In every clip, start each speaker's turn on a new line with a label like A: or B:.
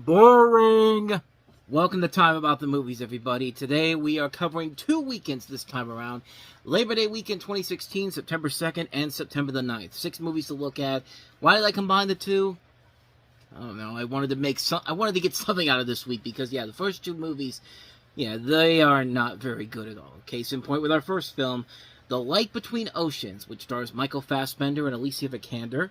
A: Boring! Welcome to Time About the Movies, everybody. Today we are covering two weekends this time around. Labor Day weekend 2016, September 2nd and September the 9th. 6 movies to look at. Why did I combine the two? I don't know. I wanted to get something out of this week because, the first two movies, they are not very good at all. Case in point with our first film, The Light Between Oceans, which stars Michael Fassbender and Alicia Vikander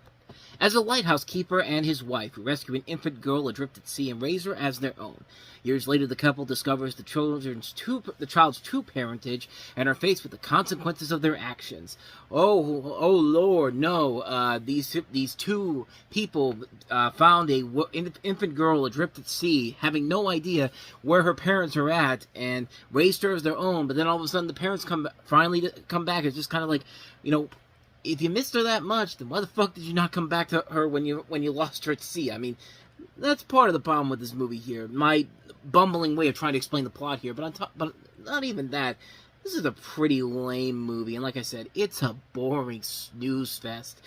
A: as a lighthouse keeper and his wife, who rescue an infant girl adrift at sea and raise her as their own. Years later, the couple discovers the child's true parentage and are faced with the consequences of their actions. Oh Lord, no! These two people found an infant girl adrift at sea, having no idea where her parents are at, and raised her as their own. But then all of a sudden, the parents finally come back. It's just kind of like, if you missed her that much, then why the fuck did you not come back to her when you lost her at sea? I mean, that's part of the problem with this movie here. My bumbling way of trying to explain the plot here, but not even that. This is a pretty lame movie, and like I said, it's a boring snooze fest.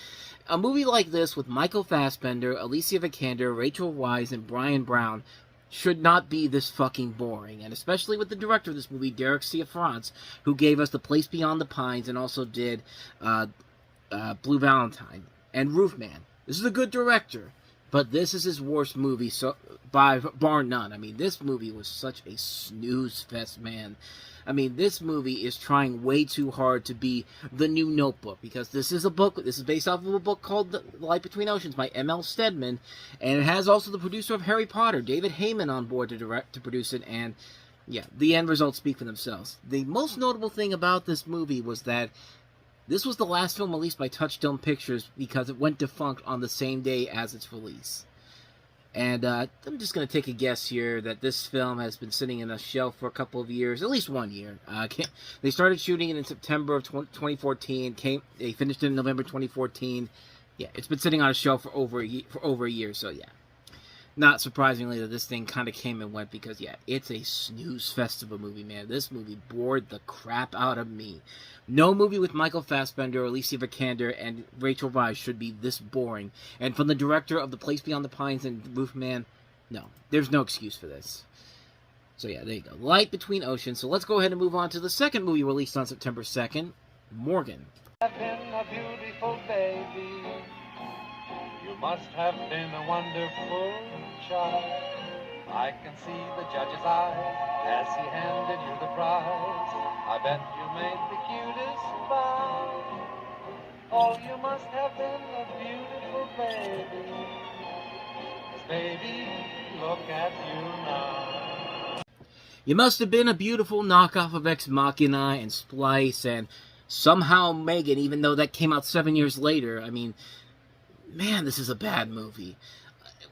A: A movie like this with Michael Fassbender, Alicia Vikander, Rachel Weisz, and Brian Brown should not be this fucking boring, and especially with the director of this movie, Derek Cianfrance, who gave us The Place Beyond the Pines and also did Blue Valentine and Roofman. This is a good director, but this is his worst movie, bar none. I mean, this movie was such a snooze fest, man. I mean, this movie is trying way too hard to be the new Notebook, because this is based off of a book called The Light Between Oceans by M.L. Stedman, and it has also the producer of Harry Potter, David Heyman, on board to produce it, and the end results speak for themselves. The most notable thing about this movie was that this was the last film released by Touchstone Pictures because it went defunct on the same day as its release. And I'm just going to take a guess here that this film has been sitting in a shelf for a couple of years, at least 1 year. They started shooting it in September of 2014. They finished it in November 2014. It's been sitting on a shelf for over a year, so not surprisingly that this thing kind of came and went because, it's a snooze fest of a movie, man. This movie bored the crap out of me. No movie with Michael Fassbender, Alicia Vikander, and Rachel Weisz should be this boring. And from the director of The Place Beyond the Pines and Roofman, no, there's no excuse for this. So there you go. Light Between Oceans. So let's go ahead and move on to the second movie released on September 2nd, Morgan.
B: Have been a beautiful baby. You must have been a wonderful child. I can see the judge's eyes as he handed you the prize. I bet you made the cutest bow. Oh, you must have been a beautiful baby. 'Cause baby, look at you now.
A: You must have been a beautiful knockoff of Ex Machina and Splice and somehow Megan, even though that came out 7 years later. I mean, man, this is a bad movie.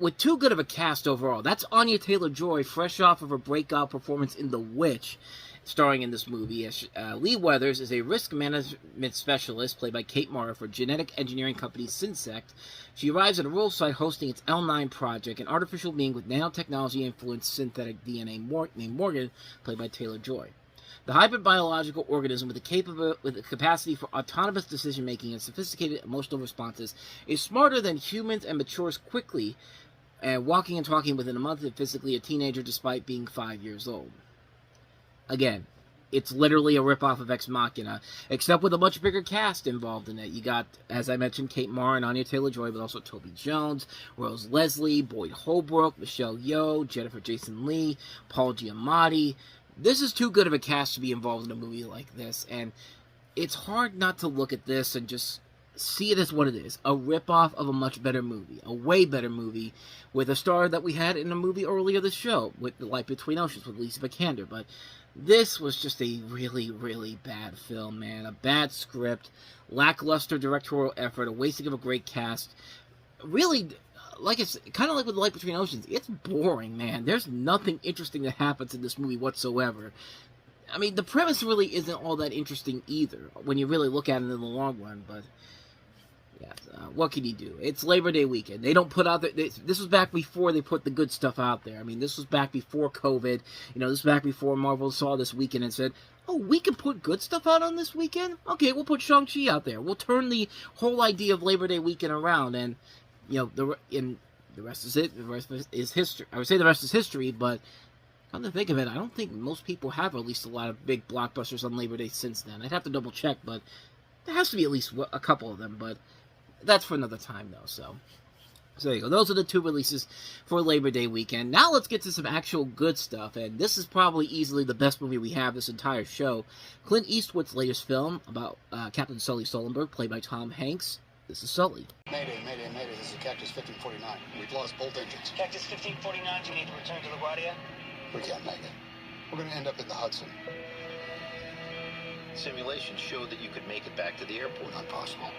A: With too good of a cast overall. That's Anya Taylor-Joy, fresh off of her breakout performance in The Witch, starring in this movie. Lee Weathers is a risk management specialist, played by Kate Mara, for genetic engineering company Synsect. She arrives at a rural site hosting its L9 project, an artificial being with nanotechnology-influenced synthetic DNA named Morgan, played by Taylor-Joy. The hybrid biological organism with the capacity for autonomous decision-making and sophisticated emotional responses is smarter than humans and matures quickly, and walking and talking within a month and physically a teenager despite being 5 years old. Again, it's literally a ripoff of Ex Machina, except with a much bigger cast involved in it. You got, as I mentioned, Kate Mara and Anya Taylor-Joy, but also Toby Jones, Rose Leslie, Boyd Holbrook, Michelle Yeoh, Jennifer Jason Leigh, Paul Giamatti. This is too good of a cast to be involved in a movie like this, and it's hard not to look at this and just see it as what it is, a ripoff of a much better movie, a way better movie, with a star that we had in a movie earlier this show, with The Light Between Oceans, with Alicia Vikander, but this was just a really, really bad film, man. A bad script, lackluster directorial effort, a wasting of a great cast. Really, kind of like with The Light Between Oceans, it's boring, man. There's nothing interesting that happens in this movie whatsoever. I mean, the premise really isn't all that interesting either, when you really look at it in the long run, but what can you do? It's Labor Day weekend. They don't put out this was back before they put the good stuff out there. I mean, this was back before COVID. This was back before Marvel saw this weekend and said, oh, we can put good stuff out on this weekend? Okay, we'll put Shang-Chi out there. We'll turn the whole idea of Labor Day weekend around, and The rest is it. The rest is history. I would say the rest is history, but come to think of it, I don't think most people have released a lot of big blockbusters on Labor Day since then. I'd have to double check, but there has to be at least a couple of them, but that's for another time, though, so there you go. Those are the two releases for Labor Day weekend. Now let's get to some actual good stuff, and this is probably easily the best movie we have this entire show. Clint Eastwood's latest film about Captain Sully Sullenberg, played by Tom Hanks. This is Sully.
C: Mayday, mayday, mayday. This is Cactus 1549. We've lost both engines.
D: Cactus 1549, do you need to return to LaGuardia?
C: We can't make it. We're going to end up in the Hudson.
E: Simulations showed that you could make it back to the airport.
C: Not possible.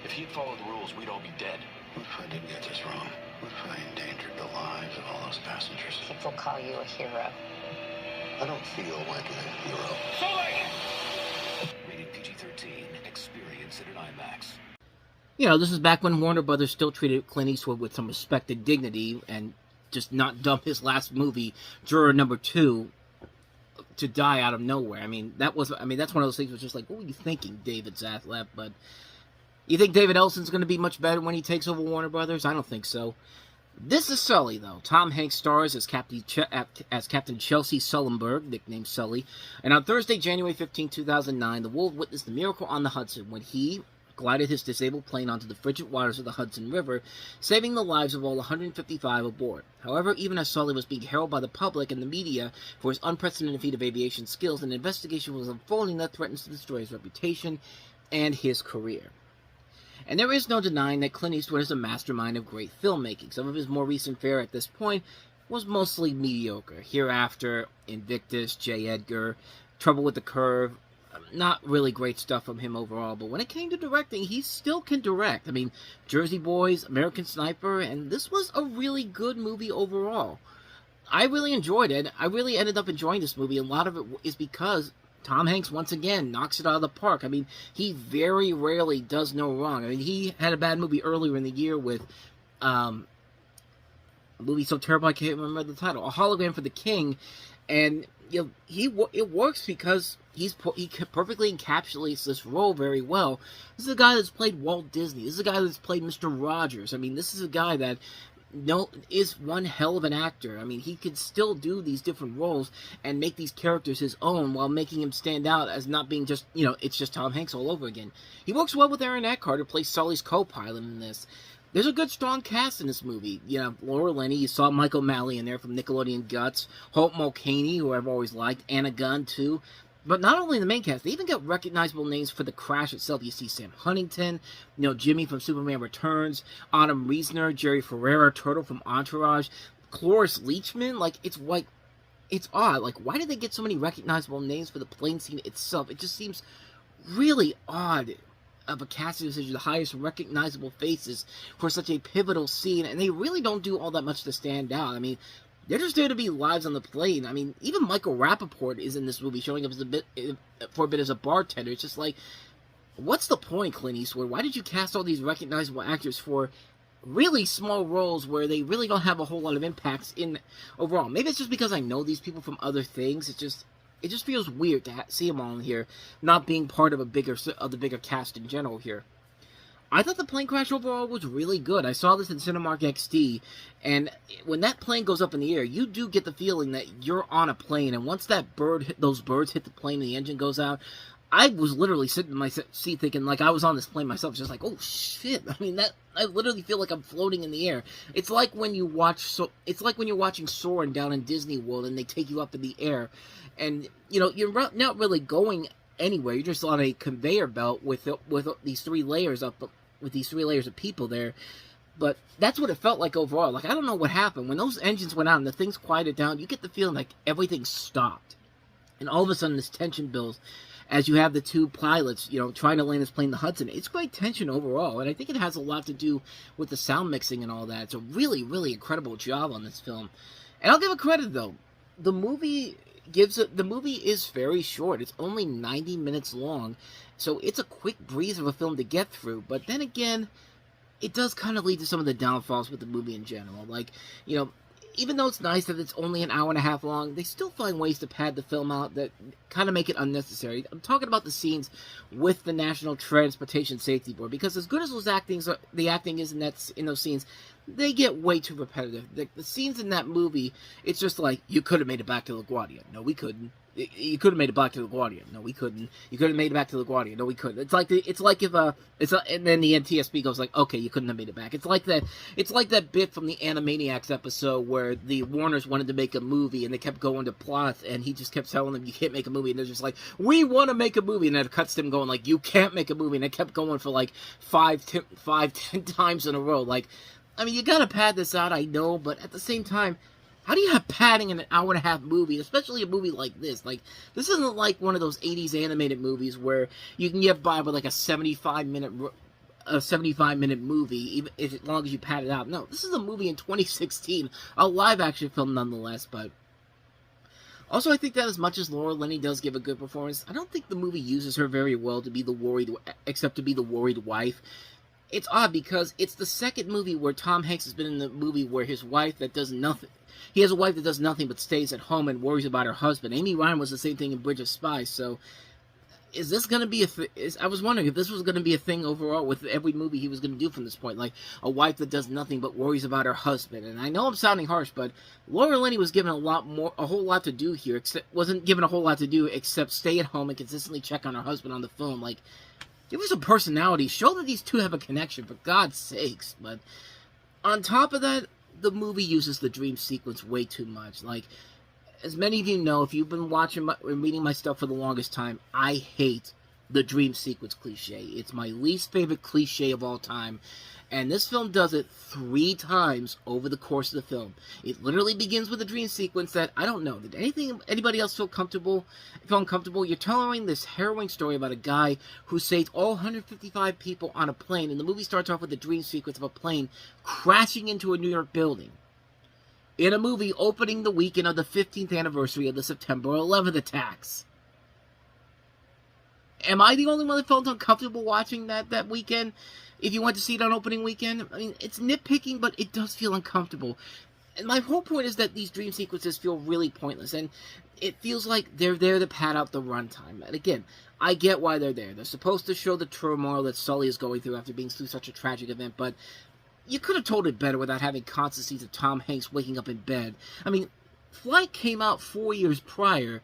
E: If he'd followed the rules, we'd all be dead.
C: What if I did get this wrong? What if I endangered the lives of all those passengers?
D: People call you a hero.
C: I don't feel like a hero.
E: Rated PG-13. Experience it at IMAX.
A: You know, this is back when Warner Brothers still treated Clint Eastwood with some respect and dignity, and just not dump his last movie, Juror Number 2, to die out of nowhere. I mean, that's one of those things was just like, what were you thinking, David Zaslav? But you think David Elson's going to be much better when he takes over Warner Brothers? I don't think so. This is Sully, though. Tom Hanks stars as Captain Chelsea Sullenberg, nicknamed Sully. And on Thursday, January 15, 2009, the world witnessed the miracle on the Hudson when he glided his disabled plane onto the frigid waters of the Hudson River, saving the lives of all 155 aboard. However, even as Sully was being heralded by the public and the media for his unprecedented feat of aviation skills, an investigation was unfolding that threatens to destroy his reputation and his career. And there is no denying that Clint Eastwood is a mastermind of great filmmaking. Some of his more recent fare at this point was mostly mediocre. Hereafter, Invictus, J. Edgar, Trouble with the Curve, not really great stuff from him overall, but when it came to directing, he still can direct. I mean, Jersey Boys, American Sniper, and this was a really good movie overall. I really enjoyed it. I really ended up enjoying this movie. A lot of it is because Tom Hanks, once again, knocks it out of the park. I mean, he very rarely does no wrong. I mean, he had a bad movie earlier in the year with a movie so terrible I can't remember the title, A Hologram for the King, and you know, it works because he perfectly encapsulates this role very well. This is a guy that's played Walt Disney. This is a guy that's played Mr. Rogers. I mean, this is a guy that is one hell of an actor. I mean, he could still do these different roles and make these characters his own while making him stand out as not being just, you know, it's just Tom Hanks all over again. He works well with Aaron Eckhart, who plays Sully's co-pilot in this. There's a good, strong cast in this movie. You know, Laura Linney, you saw Michael Malley in there from Nickelodeon Guts, Hope Mulcahy, who I've always liked, Anna Gunn, too. But not only in the main cast, they even got recognizable names for The Crash itself. You see Sam Huntington, you know, Jimmy from Superman Returns, Autumn Reisner, Jerry Ferrera, Turtle from Entourage, Cloris Leachman. Like, it's odd. Like, why did they get so many recognizable names for the plane scene itself? It just seems really odd of a casting decision to hire some recognizable faces for such a pivotal scene, and they really don't do all that much to stand out. I mean, they're just there to be lives on the plane. I mean, even Michael Rappaport is in this movie, showing up as for a bit as a bartender. It's just like, what's the point, Clint Eastwood? Why did you cast all these recognizable actors for really small roles where they really don't have a whole lot of impacts in overall? Maybe it's just because I know these people from other things. It just feels weird to see them all in here, not being part of the bigger cast in general here. I thought the plane crash overall was really good. I saw this in Cinemark XD, and when that plane goes up in the air, you do get the feeling that you're on a plane, and once those birds hit the plane and the engine goes out, I was literally sitting in my seat thinking like I was on this plane myself, just like, oh shit. I mean, I literally feel like I'm floating in the air. It's like when you're watching Soarin' down in Disney World and they take you up in the air, and you know, you're not really going anywhere. You're just on a conveyor belt with these three layers of people there. But that's what it felt like overall. Like, I don't know what happened. When those engines went out and the things quieted down, you get the feeling like everything stopped. And all of a sudden this tension builds as you have the two pilots, you know, trying to land this plane in the Hudson. It's great tension overall, and I think it has a lot to do with the sound mixing and all that. It's a really, really incredible job on this film. And I'll give it credit, though. The movie is very short. It's only 90 minutes long, so it's a quick breeze of a film to get through. But then again, it does kind of lead to some of the downfalls with the movie in general. Like, you know, even though it's nice that it's only an hour and a half long, they still find ways to pad the film out that kind of make it unnecessary. I'm talking about the scenes with the National Transportation Safety Board, because as good as the acting is in those scenes, they get way too repetitive. The scenes in that movie, it's just like, you could have made it back to LaGuardia. No, we couldn't. You could have made it back to LaGuardia. No, we couldn't. You could have made it back to LaGuardia. No, we couldn't. It's like if and then the NTSB goes like, okay, you couldn't have made it back. It's like that bit from the Animaniacs episode where the Warners wanted to make a movie and they kept going to plots and he just kept telling them you can't make a movie, and they're just like, we want to make a movie, and then it cuts to him going like, you can't make a movie, and it kept going for like 10 times in a row. Like, I mean, you gotta pad this out, I know, but at the same time, how do you have padding in an hour-and-a-half movie, especially a movie like this? Like, this isn't like one of those 80s animated movies where you can get by with like a 75-minute movie, even as long as you pad it out. No, this is a movie in 2016, a live-action film nonetheless, but also I think that as much as Laura Linney does give a good performance, I don't think the movie uses her very well to be the worried wife. It's odd because it's the second movie where Tom Hanks has been in the movie where his wife that does nothing. He has a wife that does nothing but stays at home and worries about her husband. Amy Ryan was the same thing in Bridge of Spies. So, is this going to be I was wondering if this was going to be a thing overall with every movie he was going to do from this point. Like, a wife that does nothing but worries about her husband. And I know I'm sounding harsh, but Laura Linney was given a whole lot to do here. Wasn't given a whole lot to do except stay at home and consistently check on her husband on the phone. Like, give her some personality. Show that these two have a connection, for God's sakes. But on top of that, the movie uses the dream sequence way too much. Like, as many of you know, if you've been watching and reading my stuff for the longest time, I hate the dream sequence cliche. It's my least favorite cliche of all time. And this film does it 3 times over the course of the film. It literally begins with a dream sequence that, I don't know, did anybody else feel uncomfortable? You're telling this harrowing story about a guy who saved all 155 people on a plane, and the movie starts off with a dream sequence of a plane crashing into a New York building. In a movie opening the weekend of the 15th anniversary of the September 11th attacks. Am I the only one that felt uncomfortable watching that weekend? If you went to see it on opening weekend, I mean, it's nitpicking, but it does feel uncomfortable. And my whole point is that these dream sequences feel really pointless, and it feels like they're there to pad out the runtime. And again, I get why they're there. They're supposed to show the turmoil that Sully is going through after being through such a tragic event, but you could have told it better without having constant scenes of Tom Hanks waking up in bed. I mean, Flight came out 4 years prior,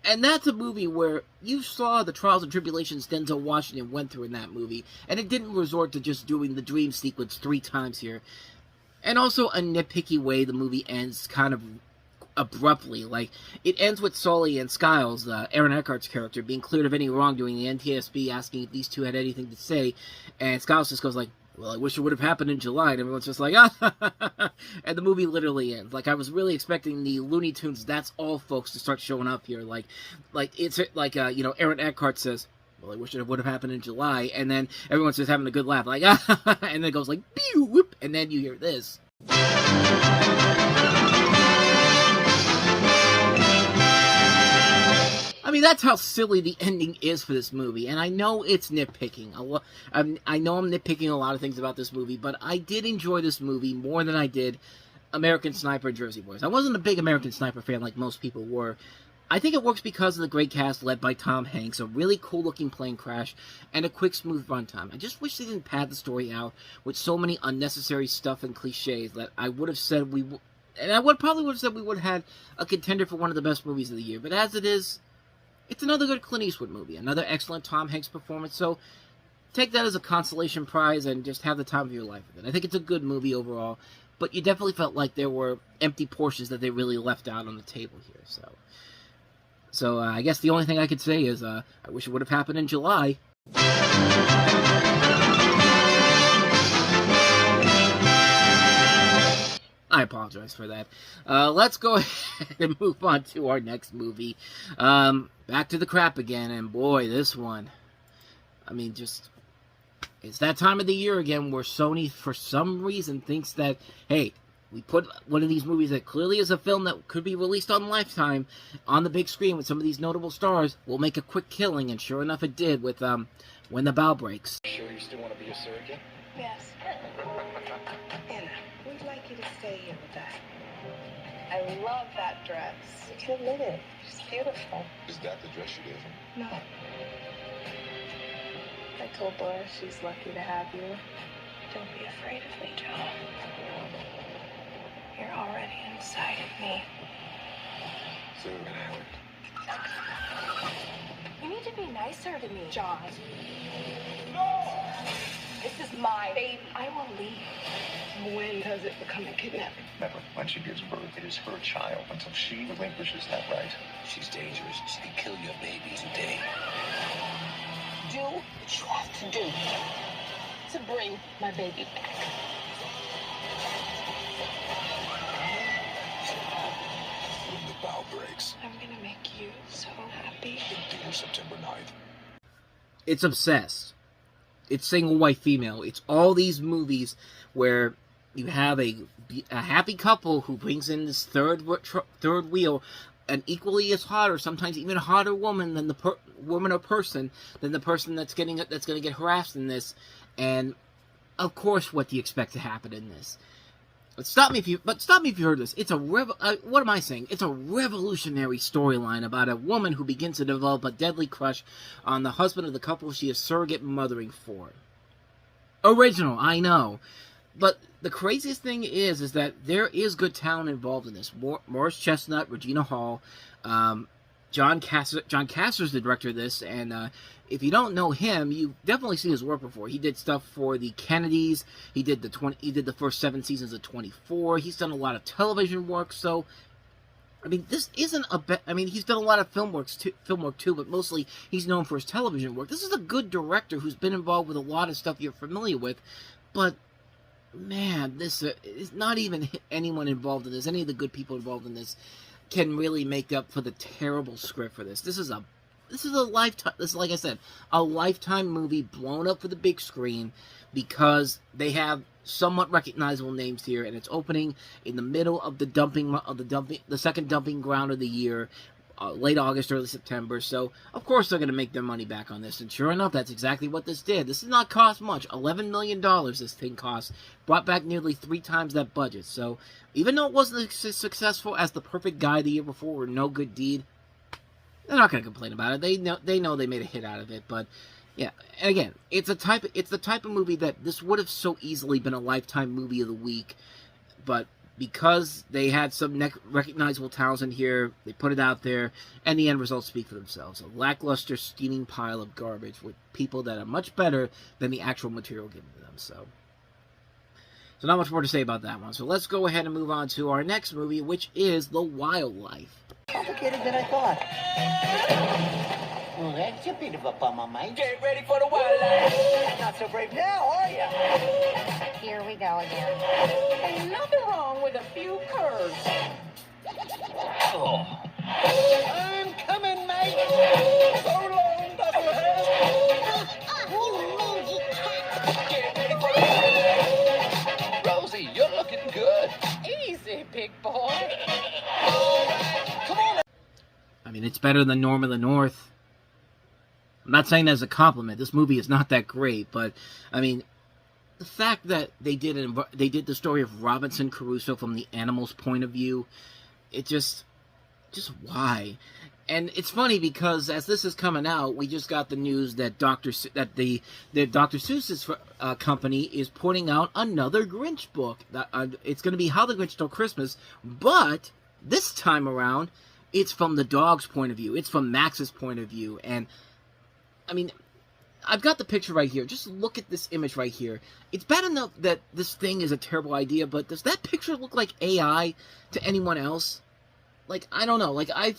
A: and that's a movie where you saw the trials and tribulations Denzel Washington went through in that movie, and it didn't resort to just doing the dream sequence 3 times here. And also a nitpicky way the movie ends kind of abruptly. Like, it ends with Sully and Skiles, Aaron Eckhart's character, being cleared of any wrongdoing, the NTSB asking if these two had anything to say, and Skiles just goes like, well, I wish it would have happened in July, and everyone's just like, ah, and the movie literally ends. Like, I was really expecting the Looney Tunes That's All folks to start showing up here. Like it's like, Aaron Eckhart says, well, I wish it would have happened in July, and then everyone's just having a good laugh, like, ah, and then it goes like, pew, whoop, and then you hear this. I mean, that's how silly the ending is for this movie, and I know it's nitpicking. I know I'm nitpicking a lot of things about this movie, but I did enjoy this movie more than I did American Sniper and Jersey Boys. I wasn't a big American Sniper fan like most people were. I think it works because of the great cast led by Tom Hanks, a really cool-looking plane crash, and a quick, smooth runtime. I just wish they didn't pad the story out with so many unnecessary stuff and cliches that I would have said we would have had a contender for one of the best movies of the year. But as it is, it's another good Clint Eastwood movie, another excellent Tom Hanks performance, so take that as a consolation prize and just have the time of your life with it. I think it's a good movie overall, but you definitely felt like there were empty portions that they really left out on the table here. So I guess the only thing I could say is I wish it would have happened in July. I apologize for that. Let's go ahead and move on to our next movie. Back to the crap again, and boy, this one. I mean, just, it's that time of the year again where Sony, for some reason, thinks that, hey, we put one of these movies that clearly is a film that could be released on Lifetime on the big screen with some of these notable stars. We'll make a quick killing, and sure enough it did with When the Bough Breaks.
E: Sure you still want to be a surrogate?
F: Yes. Anna, we'd like you to stay here with us. I love that dress. You can admit it. It's beautiful.
E: Is that the dress you gave him?
F: No. I told Laura she's lucky to have you. Don't be afraid of me, John. You're already inside of me.
E: So we're gonna have it.
F: You need to be nicer to me, John. No! This is my baby. I will leave. When does it become a kidnapping?
E: Never. When she gives birth, it is her child until she relinquishes that right.
G: She's dangerous. She can kill your baby today.
F: Do what you have to do to bring my baby back.
E: When the bow breaks,
F: I'm gonna make you so happy.
E: into September 9th.
A: It's obsessed. It's single white female. It's all these movies where you have a happy couple who brings in this third wheel, an equally as hot or sometimes even a hotter woman than the woman or person than the person that's going to get harassed in this. And of course, what do you expect to happen in this? But stop me if you heard this. It's what am I saying? It's a revolutionary storyline about a woman who begins to develop a deadly crush on the husband of the couple she is surrogate mothering for. Original, I know. But the craziest thing is that there is good talent involved in this. Morris Chestnut, Regina Hall, John Casser's the director of this, and if you don't know him, you've definitely seen his work before. He did stuff for the Kennedys. He did the first 7 seasons of 24. He's done a lot of television work. So, I mean, this isn't he's done a lot of film work too, but mostly he's known for his television work. This is a good director who's been involved with a lot of stuff you're familiar with, but man, this is not even anyone involved in this. Any of the good people involved in this can really make up for the terrible script for this. This is a lifetime. This is, like I said, a lifetime movie blown up for the big screen because they have somewhat recognizable names here, and it's opening in the middle of the second dumping ground of the year, late August, early September. So of course they're going to make their money back on this, and sure enough, that's exactly what this did. This did not cost much. $11 million this thing cost, brought back nearly 3 times that budget. So even though it wasn't as successful as The Perfect Guy the year before or No Good Deed, they're not going to complain about it. They know they made a hit out of it. But yeah, and again, it's the type of movie that this would have so easily been a Lifetime Movie of the Week, but because they had some recognizable talents in here, they put it out there, and the end results speak for themselves. A lackluster, steaming pile of garbage with people that are much better than the actual material given to them. So not much more to say about that one. So let's go ahead and move on to our next movie, which is The Wildlife.
H: Complicated than I thought. Well, that's a bit of a bummer, mate.
G: Get ready for the wildlife.
H: Not so brave now, are you?
D: Here we go again.
F: Ain't nothing wrong with a few curves.
G: Oh.
H: I'm coming, mate.
G: So long, Bubblehead. Get ready for the wildlife. Rosie, you're looking good.
F: Easy, big boy.
G: All right, come on.
A: I mean, it's better than Norm of the North. I'm not saying that as a compliment. This movie is not that great, but I mean, the fact that they did the story of Robinson Crusoe from the animal's point of view, it just why? And it's funny because as this is coming out, we just got the news that Dr. Seuss's company is putting out another Grinch book. It's going to be How the Grinch Stole Christmas, but this time around, it's from the dog's point of view. It's from Max's point of view, and I mean, I've got the picture right here. Just look at this image right here. It's bad enough that this thing is a terrible idea, but does that picture look like AI to anyone else? Like, I don't know. Like, I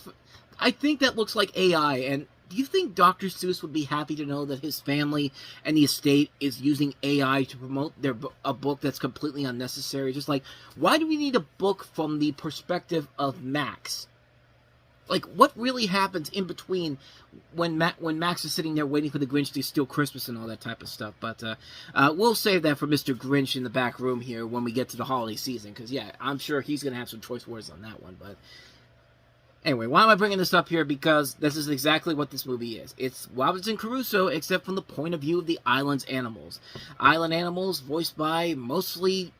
A: think that looks like AI, and do you think Dr. Seuss would be happy to know that his family and the estate is using AI to promote a book that's completely unnecessary? Just like, why do we need a book from the perspective of Max? Like, what really happens in between when Max is sitting there waiting for the Grinch to steal Christmas and all that type of stuff? But we'll save that for Mr. Grinch in the back room here when we get to the holiday season. Because, yeah, I'm sure he's going to have some choice words on that one. But anyway, why am I bringing this up here? Because this is exactly what this movie is. It's Robinson Crusoe, except from the point of view of the island's animals. Island animals voiced by mostly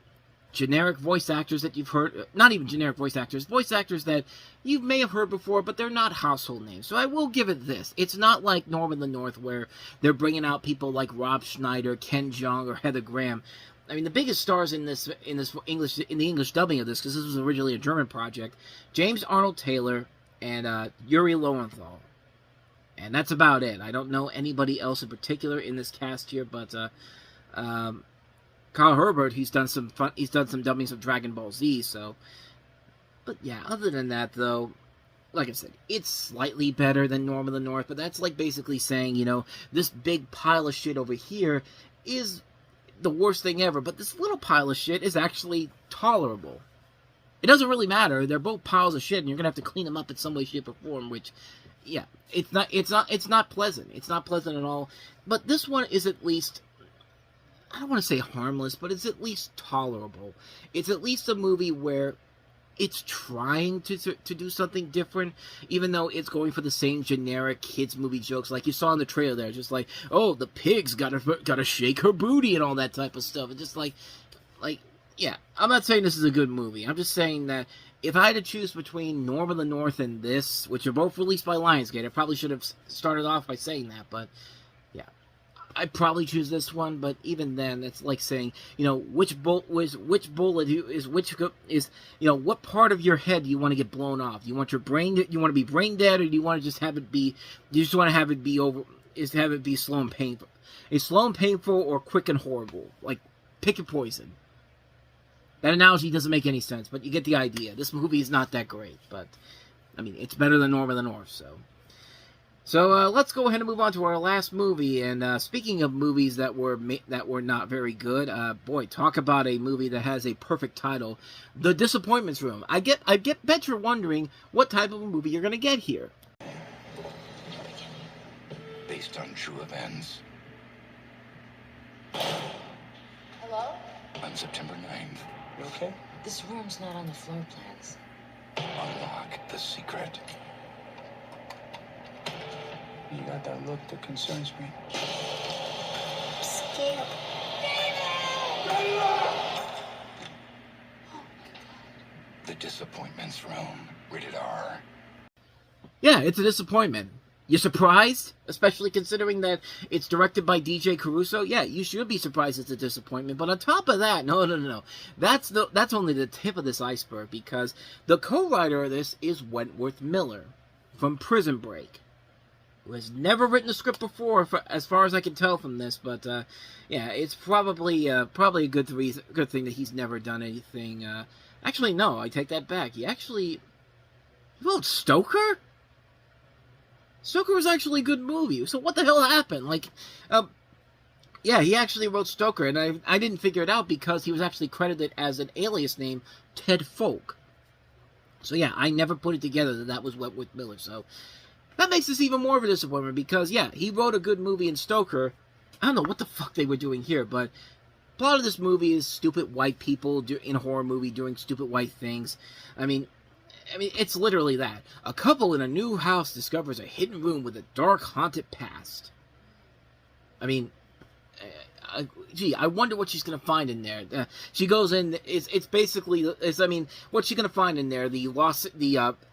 A: generic voice actors that you've heard, not even generic voice actors that you may have heard before, but they're not household names. So I will give it this. It's not like Norm in the North where they're bringing out people like Rob Schneider, Ken Jeong, or Heather Graham. I mean, the biggest stars in the English dubbing of this, because this was originally a German project, James Arnold Taylor and Yuri Lowenthal. And that's about it. I don't know anybody else in particular in this cast here, but Carl Herbert, he's done some dubbings of Dragon Ball Z, so. But yeah, other than that, though, like I said, it's slightly better than Norm of the North, but that's like basically saying, you know, this big pile of shit over here is the worst thing ever, but this little pile of shit is actually tolerable. It doesn't really matter. They're both piles of shit, and you're gonna have to clean them up in some way, shape, or form. Which, yeah, it's not pleasant. It's not pleasant at all. But this one is at least, I don't want to say harmless, but it's at least tolerable. It's at least a movie where it's trying to do something different, even though it's going for the same generic kids movie jokes, like you saw in the trailer there, just like, oh, the pig's gotta shake her booty and all that type of stuff. It's just like, yeah, I'm not saying this is a good movie. I'm just saying that if I had to choose between Norm of the North and this, which are both released by Lionsgate, I probably should have started off by saying that, but yeah, I'd probably choose this one. But even then, it's like saying, you know, which bullet is, you know, what part of your head do you want to get blown off? Do you want your brain, you want to be brain dead, or do you want to just have it be, you just want to have it be over, is have it be slow and painful? Is slow and painful or quick and horrible? Like, pick your poison. That analogy doesn't make any sense, but you get the idea. This movie is not that great, but, I mean, it's better than Norm of the North, so. So, let's go ahead and move on to our last movie, and, speaking of movies that were not very good, boy, talk about a movie that has a perfect title, The Disappointments Room. I bet you're wondering what type of a movie you're gonna get here.
C: Based on true events.
F: Hello?
C: On September 9th,
H: You okay?
I: This room's not on the floor plans.
C: unlock the secret.
H: You got that look that concerns me.
F: I'm scared.
C: The Disappointments Room. Rated R.
A: Yeah, it's a disappointment. You're surprised? Especially considering that it's directed by DJ Caruso? Yeah, you should be surprised it's a disappointment. But on top of that, no. That's only the tip of this iceberg, because the co-writer of this is Wentworth Miller from Prison Break, who has never written a script before, as far as I can tell from this. But yeah, it's probably a good thing that he's never done anything. Actually, no, I take that back. He wrote Stoker? Stoker was actually a good movie. So what the hell happened? Like, yeah, he actually wrote Stoker, and I didn't figure it out because he was actually credited as an alias name, Ted Folk. So yeah, I never put it together that was Wentworth Miller. So that makes this even more of a disappointment because, yeah, he wrote a good movie in Stoker. I don't know what the fuck they were doing here, but the plot of this movie is stupid white people in a horror movie doing stupid white things. I mean, it's literally that. A couple in a new house discovers a hidden room with a dark, haunted past. I mean, gee, I wonder what she's going to find in there. She goes in, it's basically, what's she going to find in there?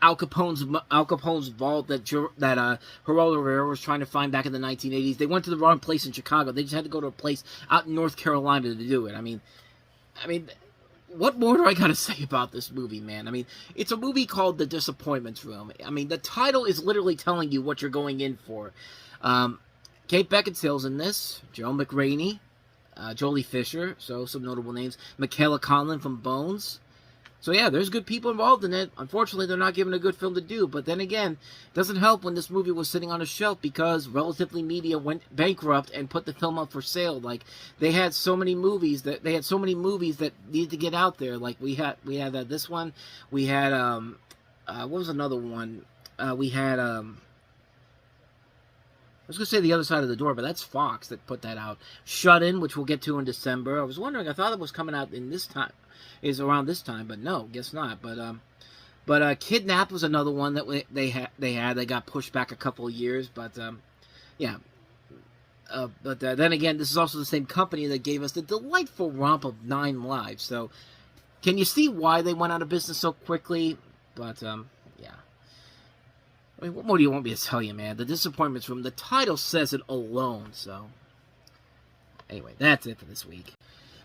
A: Al Capone's vault that Geraldo Rivera was trying to find back in the 1980s. They went to the wrong place in Chicago. They just had to go to a place out in North Carolina to do it. I mean, what more do I gotta say about this movie, man? I mean, it's a movie called The Disappointments Room. I mean, the title is literally telling you what you're going in for. Kate Beckinsale's in this, Joe McRaney, Jolie Fisher, so some notable names, Michaela Conlon from Bones. So yeah, there's good people involved in it. Unfortunately, they're not given a good film to do, but then again, it doesn't help when this movie was sitting on a shelf because Relatively Media went bankrupt and put the film up for sale. Like, they had so many movies that needed to get out there. Like, we had this one, we had what was another one? We had I was going to say The Other Side of the Door, but that's Fox that put that out. Shut In, which we'll get to in December. I was wondering, I thought it was coming out in this time, is around this time, but no, guess not. But Kidnapped was another one that they got pushed back a couple of years, but yeah. But then again, this is also the same company that gave us the delightful romp of 9 Lives. So, can you see why they went out of business so quickly? But yeah. I mean, what more do you want me to tell you, man? The Disappointments Room, the title says it alone, so. Anyway, that's it for this week.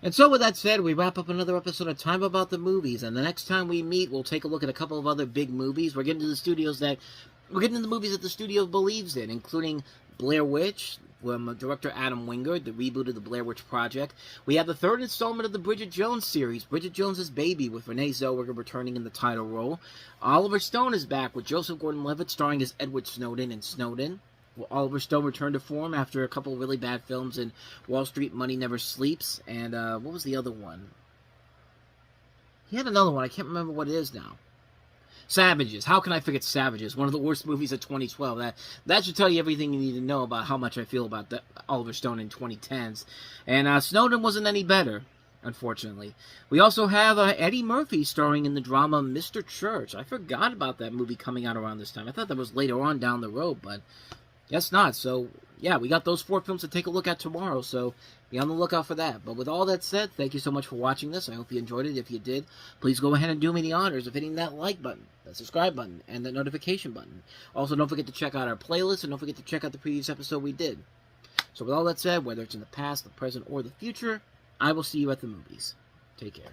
A: And so with that said, we wrap up another episode of Time About the Movies, and the next time we meet, we'll take a look at a couple of other big movies. We're getting to the movies that the studio believes in, including Blair Witch, from director Adam Wingard, the reboot of the Blair Witch Project. We have the third installment of the Bridget Jones series, Bridget Jones's Baby, with Renee Zellweger returning in the title role. Oliver Stone is back with Joseph Gordon-Levitt starring as Edward Snowden in Snowden. Well, Oliver Stone returned to form after a couple of really bad films in Wall Street Money Never Sleeps, and what was the other one? He had another one, I can't remember what it is now. Savages. How can I forget Savages? One of the worst movies of 2012. That should tell you everything you need to know about how much I feel about Oliver Stone in 2010s. And Snowden wasn't any better, unfortunately. We also have Eddie Murphy starring in the drama Mr. Church. I forgot about that movie coming out around this time. I thought that was later on down the road, but guess not. So, yeah, we got those 4 films to take a look at tomorrow, so be on the lookout for that. But with all that said, thank you so much for watching this. I hope you enjoyed it. If you did, please go ahead and do me the honors of hitting that like button, that subscribe button, and that notification button. Also, don't forget to check out our playlist, and don't forget to check out the previous episode we did. So with all that said, whether it's in the past, the present, or the future, I will see you at the movies. Take care.